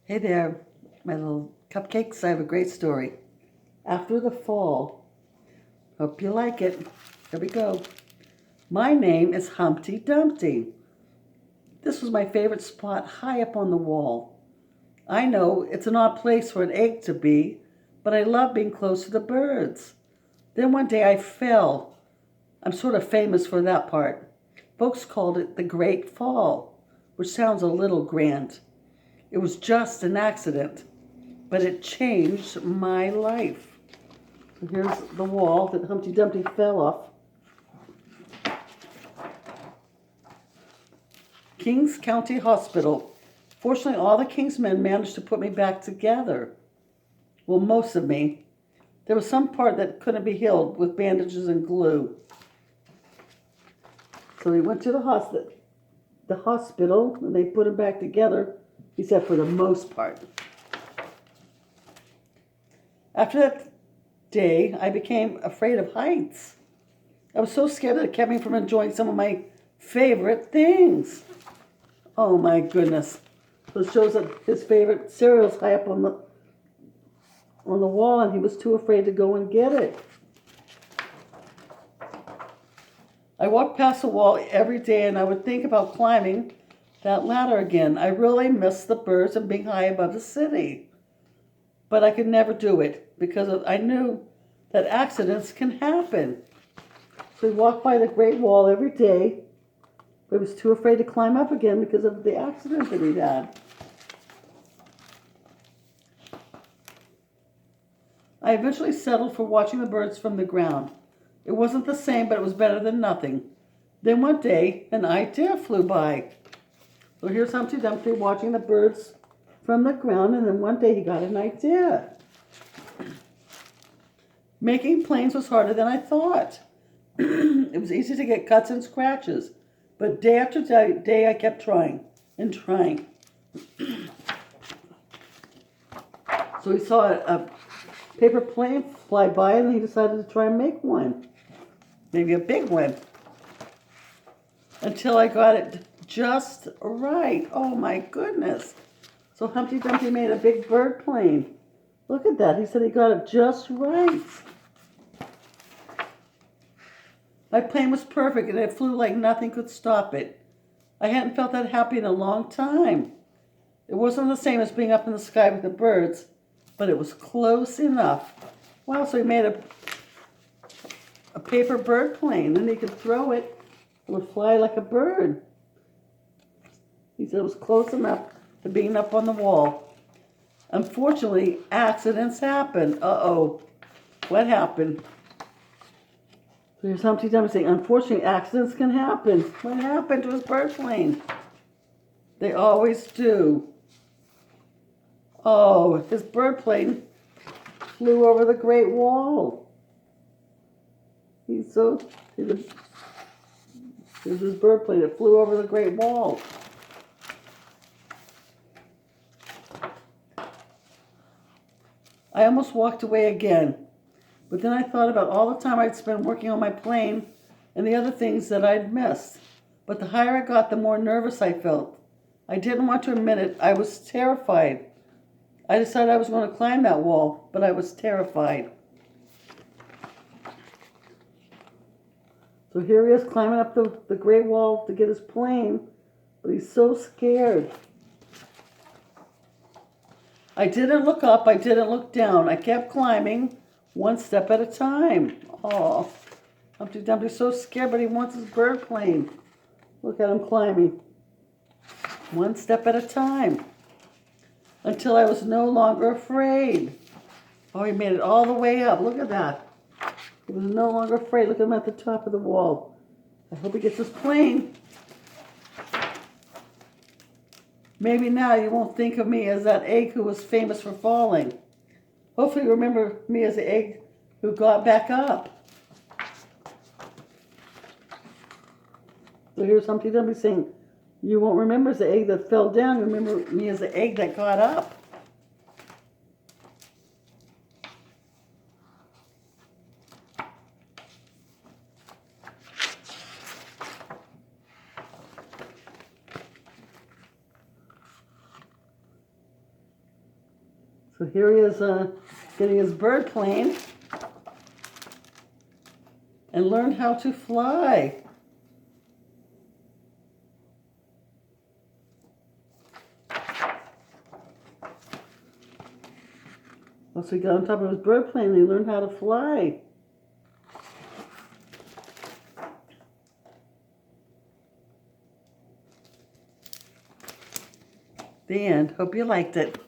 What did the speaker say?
Hey there, my little cupcakes. I have a great story. After the fall, hope you like it. Here we go. My name is Humpty Dumpty. This was my favorite spot high up on the wall. I know it's an odd place for an egg to be, but I love being close to the birds. Then one day I fell. I'm sort of famous for that part. Folks called it the Great Fall, which sounds a little grand. It was just an accident, but it changed my life. So here's the wall that Humpty Dumpty fell off. Kings County Hospital. Fortunately, all the King's men managed to put me back together. Well, most of me. There was some part that couldn't be healed with bandages and glue. So he went to the hospital, and they put him back together, he said, for the most part. After that day, I became afraid of heights. I was so scared that it kept me from enjoying some of my favorite things. Oh my goodness. So it shows that his favorite cereal's high up on the wall, and he was too afraid to go and get it. I walked past the wall every day, and I would think about climbing that ladder again. I really missed the birds and being high above the city. But I could never do it because I knew that accidents can happen. So he walked by the Great Wall every day, but he was too afraid to climb up again because of the accident that he had. I eventually settled for watching the birds from the ground. It wasn't the same, but it was better than nothing. Then one day, an idea flew by. So here's Humpty Dumpty watching the birds from the ground, and then one day he got an idea. Making planes was harder than I thought. It was easy to get cuts and scratches, but day after day I kept trying and trying. So he saw a paper plane fly by, and he decided to try and make one. Maybe a big one. Until I got it just right. Oh my goodness. So Humpty Dumpty made a big bird plane. Look at that. He said he got it just right. My plane was perfect, and it flew like nothing could stop it. I hadn't felt that happy in a long time. It wasn't the same as being up in the sky with the birds, but it was close enough. Wow, so he made a paper bird plane, and he could throw it. It would fly like a bird. He said it was close enough to being up on the wall. Unfortunately, accidents happen. Uh-oh. What happened? So here's Humpty Dumpty saying, unfortunately, accidents can happen. What happened to his bird plane? They always do. Oh, his bird plane flew over the Great Wall. Here's his bird plane. It flew over the Great Wall. I almost walked away again, but then I thought about all the time I'd spent working on my plane and the other things that I'd missed. But the higher I got, the more nervous I felt. I didn't want to admit it. I was terrified. I decided I was going to climb that wall, but I was terrified. So here he is climbing up the Great Wall to get his plane, but he's so scared. I didn't look up, I didn't look down. I kept climbing one step at a time. Oh, Humpty Dumpty's so scared, but he wants his bird plane. Look at him climbing. One step at a time. Until I was no longer afraid. Oh, he made it all the way up. Look at that. He was no longer afraid. Look at him at the top of the wall. I hope he gets his plane. Maybe now you won't think of me as that egg who was famous for falling. Hopefully you remember me as the egg who got back up. So here's Humpty Dumpty saying, you won't remember as the egg that fell down. You remember me as the egg that got up. So here he is getting his bird plane and learned how to fly. Once he got on top of his bird plane, he learned how to fly. The end. Hope you liked it.